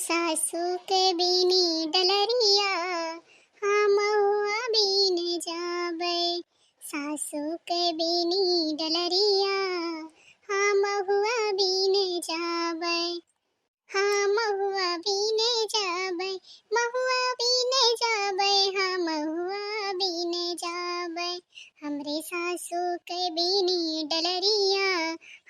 सासू के बीनी डलरिया हम हुआ बीन जाबे। सासू के बीनी डलरिया हम हुआ बीन जाबे। हम हुआ बीने जाबे, महुआ बीने जाबे, हम हुआ बीने जाबे। हमरे सासू के बीनी डलरिया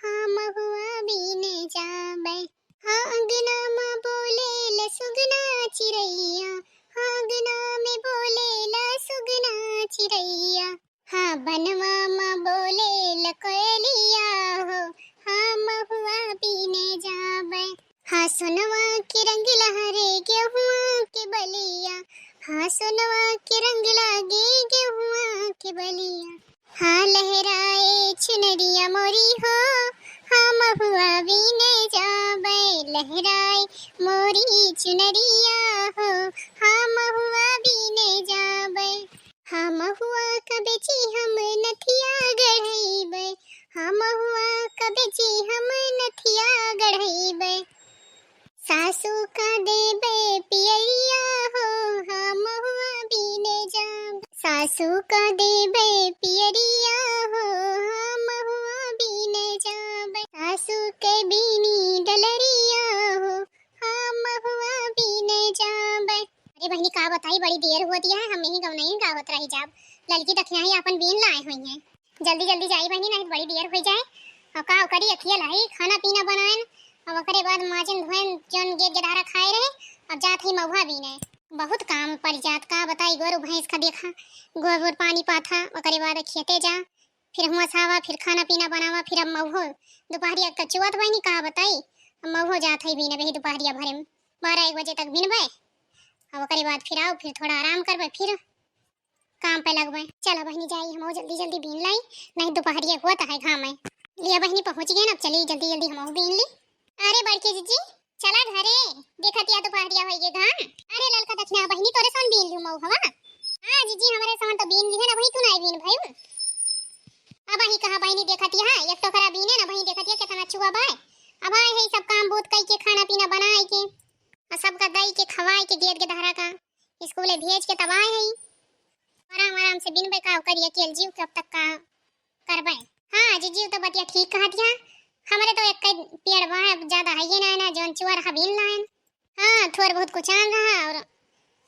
हम हुआ बीने जाबे। हाँ अंगना में बोले ल सुगना चिरैया, हाँ अंगना में बोले ल सुगना चिरैया। हाँ बनवा में बोले ल कोयलिया हो, हम हुआ बीने जाबे। हाँ सोनवा के रंग लहरे गेहुआ के बलिया, हाँ सोनवा के रंग लागे गेहुआ के बलिया। हाँ लहराए चुनरिया मोरी हो, हम हुआ बीने जाबे। लहराए मोरी चुनरिया हो, हम हुआ बीने जाबे। हम हुआ कबेची हम नथिया गढ़ैबे, हम हुआ कबेची हम नथिया गढ़ैबे। सासू का देबे पियरिया हो, हम हुआ बीने जाबे। सासू का देबे पियरिया हो, हम हुआ बीने जाबे। सासू के बीनी डलरिया हो, हम हुआ बीने जाबे। अरे बहनी का बताई, बड़ी देर होती है, हम यही गाँव नहीं गावत रही जाब। लड़की दखिया ही अपन बीन लाए हुई हैं। जल्दी जल्दी जाई बहनी, नहीं बड़ी देर हो जाए। और का करी अखिया लाई खाना पीना बनाए, अब ओकरे बाद माजन धोन जौन गेट गधारा खाए रहे। अब जात ही महुआ बीने, बहुत काम पड़ जात। का बताई गोरु भैंस का देखा, गोबर पानी पाथा, ओकरे बाद खेते जा, फिर हुआ सावा, फिर खाना पीना बनावा, फिर अब महुआ दोपहरिया कचुआत बहनी का बताई। अब महुआ जात है बीने, वही दोपहरिया भरे में 12-1 बजे तक बीनबे। अब ओकरे बाद फिर आओ, फिर थोड़ा आराम करबे, फिर काम पे लगबे। चलो बहनी जाई हम जल्दी जल्दी बीन लाई, नहीं दोपहरिया होता है घाम में। लिया बहनी पहुंच गए ना, अब चलिए जल्दी जल्दी हम बीन ली। अरे बड़की जीजी चला घरे, देखत या दोपहरिया होइगे घाम। अरे ललका दखना बहनी तोरे सन बीन लू मऊ हवा। हां जीजी हमारे सन तो बीन ली है ना, वही तू नहीं बीन भाई। अब ही कहा बहनी देखत या एक टोकरा बीने ना, वही देखत या कितना चुआ बाय। अब आए है सब काम बूत कई के खाना पीना बनाए के, और सबका दई के खवाए के गेट के धारा का स्कूले भेज के तब आए है। आराम आराम से बीनबे का करिए केल जीव कब तक का करबे। हां जीजी तो बतिया ठीक कहत या, हमारे तो एक पेड़ बा ज्यादा है ये ना जोन चुआ रहा बीन लाइन। हाँ थोड़ा बहुत कुछ आन रहा, और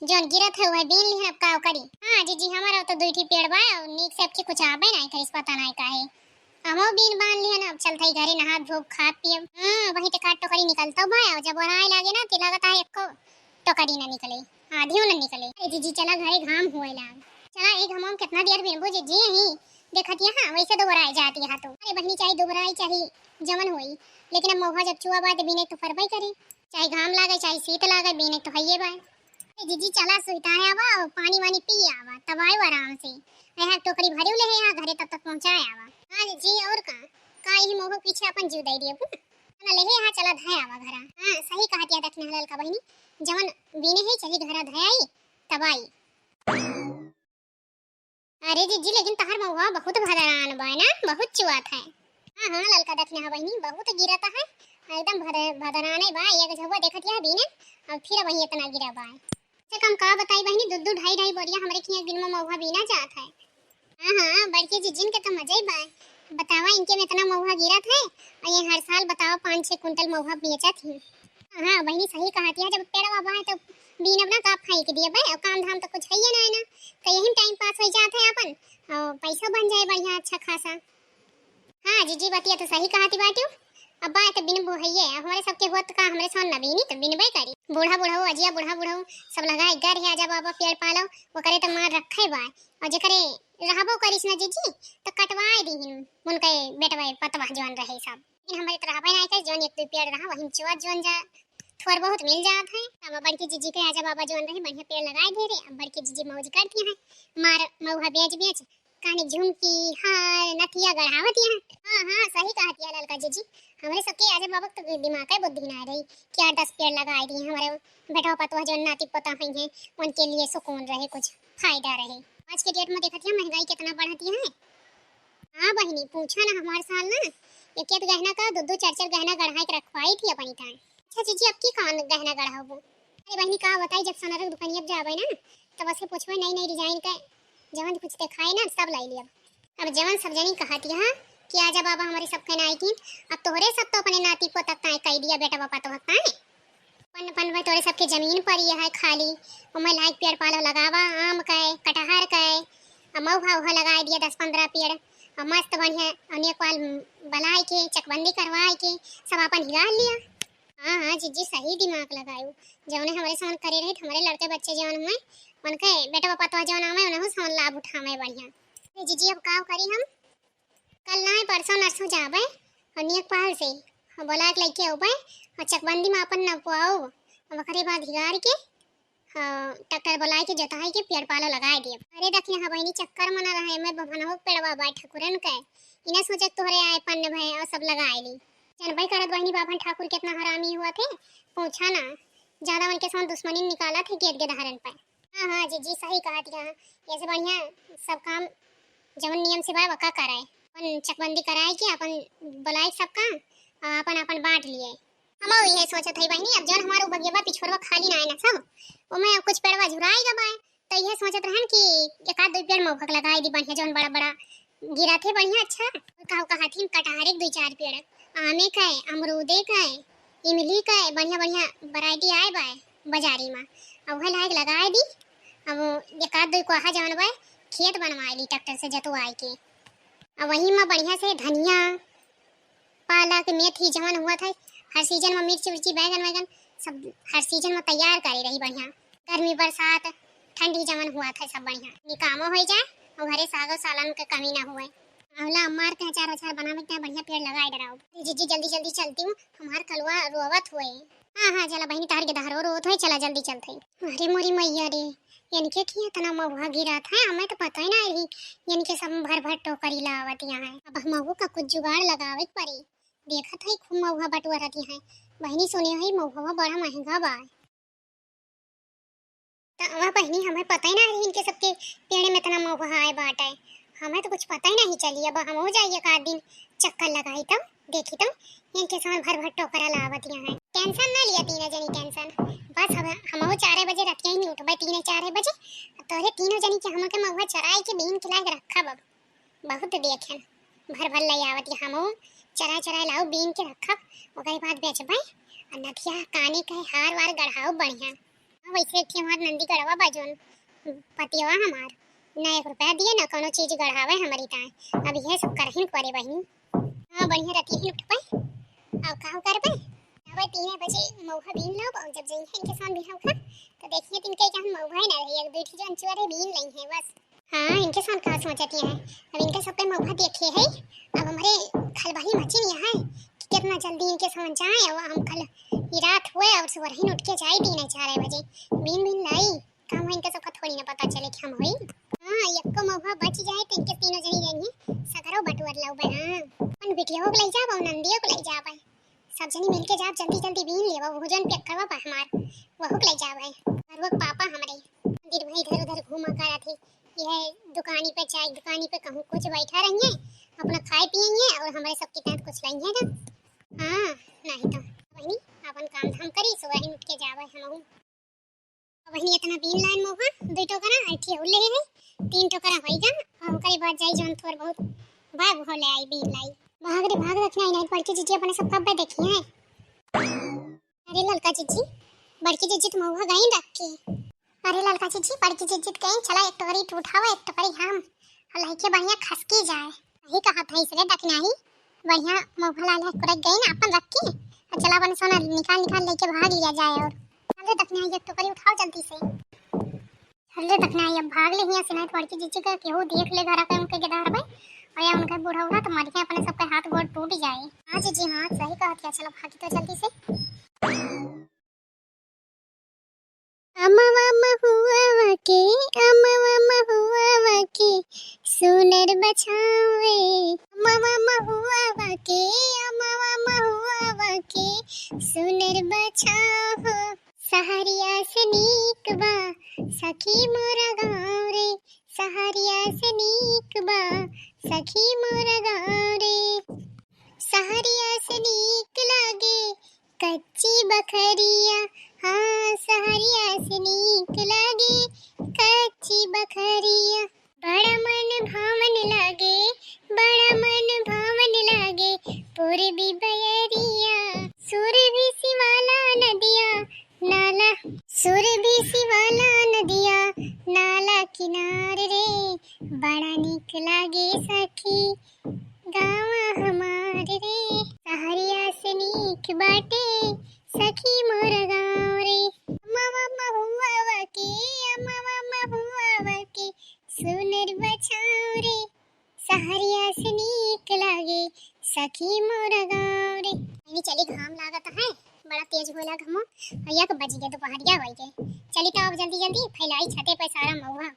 जोन गिरत है वह बीन ली है। अब का करी। हाँ जीजी हमारा तो 2 पेड़ बा, और नीक से के कुछ आबे नहीं करिस, पता नहीं काहे हमो बीन बांध ली है ना। अब चलते घरे नहा धो खा पिए। हां वही तो काट टोकरी निकलता बा, और जब ओराए लागे ना तो लगता है एको टोकरी ना निकले, आधियो ना निकले। अरे जीजी चला घरे घाम होए लाग। चला एक हम कितना देर बीनबो जीजी यही देखत या। हां वैसे दोबराई जाती है तो। अरे बहनी चाहे दोबराई चाहे जमन होई, लेकिन अब महुआ जब चुआ बात बीने तो फरबई करे, चाहे घाम लागे चाहे शीत लागे, बीने तो हइये बा। जीजी चला सुइता है आवा, और पानी वानी पी आवा, तब आयो आराम से। यहां टोकरी भरे ले है, घरे तब तक पहुंचाए आवा। हां जीजी और का ही मोह पीछे अपन जीव दे दियो ना ले। हां चला धाय आवा घरा। हां सही कहत या दखने हलल का बहनी, जवन बीने है चली घरा धाई तब आई। अरे जीजी लेकिन तहर महुआ बहुत भदरान बा ना, बहुत चुआत है। हाँ हाँ ललका दखने हा बहनी बहुत गिरता है, एकदम भदराने बा। एक झुआ देखत या बीने, अब फिर वही इतना गिरा बा। से कम का बताई बहनी, 2-2 ढाई बोरिया हमरे के दिन में महुआ बीना जात है। हाँ हाँ बड़की जीजिन के तो मजा ही बा। बतावा इनके में इतना महुआ गिरत है, और ये हर साल बतावा 5-6 कुंटल महुआ बेचत है। हाँ बहनी सही कहती है, जब पेड़वा बा तो बीन अपना का फाइक दिए बे, और काम धाम तो कुछ है ना ना, तो यही टाइम पास हो जाता है अपन, और पैसा बन जाए बढ़िया अच्छा खासा। हाँ जीजी बतिया तो सही कहती बाटू। अब बात तो बिन बोहइए हमारे सबके होत का, हमरे सोन ना बीनी तो बिनबे करी। बूढ़ा बूढ़ा अजिया बूढ़ा बूढ़ा सब लगाए घर है, आजा बाबा पेड़ पालो वो करे तो मार रखे बा, और जे करे रहबो करिस ना जीजी तो कटवाए दीहिन उनके बेटवा पतवा जोन रहे सब। लेकिन हमारे तो रहबे नहीं करे, जोन 1-2 पेड़ रहा वही चुआ जोन जा थोड़ा बहुत मिल जात है। अब बड़की जीजी के आजा बाबा जोन रहे बढ़िया पेड़ लगाए दे रे। अब बड़की जीजी मौज करती है, मार मौहा बेच बेच कानी झुमकी हार नथिया गढ़ावत है। हां हां सही कहती है ललका जीजी, हमारे सबके आजे बाबा तो दिमाग है बुद्धि ना रही कि 8-10 पेड़ लगाए दिए हमारे बेटा पतवा जो नाती पोता हैं उनके लिए सुकून रहे, कुछ फायदा रहे। आज के डेट में देखत है महंगाई कितना बढ़ती है। हां बहनी पूछा ना, हमारे साल ना एक एक गहना का 2-2 4-4 गहना गढ़ाई के रखवाई थी अपनी टाइम। अच्छा जीजी अब की कौन गहना गढ़ा हो? अरे बहनी का बताई जब सोनार दुकानिया पे जाबे ना तब से पूछबे नई नई डिजाइन का जवन कुछ दिखाए ना सब लाई लिया। अब जवन सब जनी कहती है कि आजा बाबा हमारे सब कहना आई थी अब तोहरे सब तो अपने नाती को तक कह दिया बेटा पापा तो हकता है पन पन भाई तोरे सबके जमीन पर ये है खाली उमे लाइक पेड़ पालो लगावा आम का कटहर का मऊहा उहा लगा दिया 10-15 पेड़ और मस्त बढ़िया अनेक पाल बलाई के चकबंदी करवाए के सब अपन हिला लिया। हाँ हाँ जीजी सही दिमाग लगायो जौने हमारे सामने करे रहे हमारे लड़के बच्चे जौन में उनके बेटा पापा तो जौन आवे उन्हें सामने लाभ उठावे बढ़िया। जीजी अब का करी हम कल ना परसों नरसों जाबे और नेक पाल से बोला के लेके आवे और चकबंदी में अपन नपवाओ और वकरे बाद हिगार के ट्रैक्टर बुलाए के जोताई के पेड़ पालो लगाए दिए। अरे देखिए हाँ बहनी चक्कर मना रहे मैं बभनहो पेड़वा बाई ठाकुरन के इन्हें सोचे तोहरे आए पन्ने भय और सब लगाए ली जनबई करत बहनी बाभन ठाकुर कितना हरामी हुआ थे पूछा ना ज्यादा उनके साथ दुश्मनी निकाला थे गेट के धारण पर। हाँ हाँ जी सही कहा थी हाँ ऐसे बढ़िया सब काम जवन नियम से भाई वका कराए अपन चकबंदी कराए कि अपन बुलाए सबका अपन अपन बांट लिए। हम ये सोचत हई बहनी अब जौन हमारो बगियाबा पिछोरवा खाली ना है ना सब ओमे कुछ पेड़वा झुराएगा बा तो ये सोचत रहन कि एक आध दो पेड़ मौखक लगाई दी बढ़िया जौन बड़ा बड़ा गिरा थे बढ़िया अच्छा कहू कहाथी कटहर एक 2-4 पेड़ आमे का अमरूदे का इमली का बढ़िया बढ़िया वैरायटी आए बा बाजारी में अब वह लायक लगाए दी अब एक आध दो कोहा जौन बा खेत बनवाए ली ट्रैक्टर से जतवाए के अब वही में बढ़िया से धनिया पालक मेथी जवन हुआ था हर सीजन में मिर्ची उर्ची बैगन वैगन सब हर सीजन में तैयार करी रही बढ़िया गर्मी बरसात ठंडी जवन हुआ था सब बढ़िया निकामो हो जाए और घरे सागो सालन के कमी ना हुए। आवला अमार के अचार अचार बनावे के बढ़िया पेड़ लगाए डराओ जीजी जल्दी जल्दी चलती हूँ हमार कलवा रोवत हुए। हाँ हाँ चला बहनी तार के दहरो रोत हुए चला जल्दी चलते। अरे मोरी मैया रे इनके की इतना महुआ गिरा था हमें तो पता ही ना रही इनके सब भर भर टोकरी लावत यहाँ है अब महुआ का कुछ जुगाड़ लगावे पड़ी देखा था खूब महुआ बटुआ रहती है बहनी सुनी है महुआ बड़ा महंगा बा तो बहनी हमें पता ही ना रही इनके सबके पेड़ में इतना महुआ आए बाट है हमें तो कुछ पता ही नहीं चली अब हम हो जाइए एक आध दिन चक्कर लगाई तब देखी तब इनके साथ भर भर टोकरा लावत यहाँ है टेंशन ना लिया तीनों जनी टेंशन बस हम 4 बजे रात ही नहीं उठबे 3-4 बजे तोरे तीनों जनी के हम के महुआ चराई के बीन खिला के रखा बब बहुत देखे भर भर ले आवत हम चरा चरा लाओ बीन के रखब ओकरे बाद बेचबे और नथिया काने के हार वार गढ़ाओ बढ़िया वैसे थी हमार नंदी गढ़वा बाजोन पतिवा हमार ना 1 रुपया दिए ना कोनो चीज गढ़ावे हमारी ताए अब यह सब करहिन करे बहनी। हाँ बढ़िया रहती है उठबे और का करबे अब 3 बजे मौहा बीन लो और जब जइहे इनके साथ बिहाव खा तो देखिए इनके क्या मौहा ही ना रही एक दूठी जो अंचुरे बीन नहीं है बस। हाँ इनके साथ का सोचती है अब इनके सब पे मौहा देखे है अब हमारे खलबही मची नहीं है कि कितना जल्दी इनके साथ जाए और हम कल रात हुए और सुबह ही उठ के जाए 3-4 बजे बीन बीन लाई काम इनके सबका थोड़ी ना पता चले कि हम होई। हाँ एक को मौहा बच जाए तो इनके तीनों जनी रहेंगे सगरो बटुअर लाओ बे। हाँ अपन बिटिया को ले जाब और नंदियों को ले जाब सब जनी मिलके जाब जल्दी जल्दी बीन लेबो भोजन पैक करवा बा हमार वहु को ले जाब है और वो पापा हमारे मंदिर में इधर उधर घूमा करा थे यह दुकानी पे चाय दुकानी पे कहूँ कुछ बैठा रहेंगे अपना खाए पिएंगे और हमारे सबके तहत कुछ लेंगे ना। हाँ नहीं तो वही अपन काम धाम करी सुबह ही उठ के जावे हम वही इतना बीन लाइन मोहा 2 टोकरा ऐठी उले है 3 टोकरा होई जा और कई बार जाई जन थोर बहुत भाग हो ले आई बीन लाई भाग रे भाग रखना नहीं पड़ के जीजी अपने सब कब देखी है। अरे ललका जीजी बड़की जीजी तुम मोहा गई रख के अरे ललका जीजी बड़की जीजी कहीं चला एक टोकरी उठाओ एक टोकरी हम हलाई के बढ़िया खसकी जाए यही कहा था इसलिए डकना ही बढ़िया मोहा लाल कर गई ना अपन रख के चला बन सोना निकाल निकाल लेके भाग लिया जाए और हल्ले तकना ये टोकरी उठाओ जल्दी से हल्ले तकना ये भाग ले हिया सिनाई पड़की जीजी का केहू देख ले घर के उनके गेदार भाई और या उनका बूढ़ा उड़ा तो मर के अपने सबके हाथ गोड़ टूट जाए। हां जीजी हां सही कहा क्या चलो भागी तो जल्दी से अमवा महुआ के सुनर बछावे अमवा महुआ के सुनर बछाव सहरिया से नीक बा सखी मोरा गाँव रे सहरिया से नीक बा सखी मोरा गाँव रे सहरिया से नीक लागे कच्ची बखरिया हाँ सहरिया से नीक लागे, कच्ची बखरिया बड़ा मन भावन लागे, बड़ा मन भावन लागे। पूर्वी बयरिया सुरभि सिवाला नदिया नाला, सुरभि सिवाला नदिया नाला किनार रे, बड़ा नीक लागे सखी गाँव हमार रे। सहरिया से नीक बाटे सखी मोर गाँव रे। अम्मा महुआ के, अम्मा महुआ के सुनर बछाओ रे, सहरिया से नीक लागे सखी मोर गाँव रे। चली घाम लागत है, बड़ा तेज होला घमो, 1 बज गए दोपहरिया हो गए। चली तो अब जल्दी जल्दी फैलाई छते पे सारा महुआ।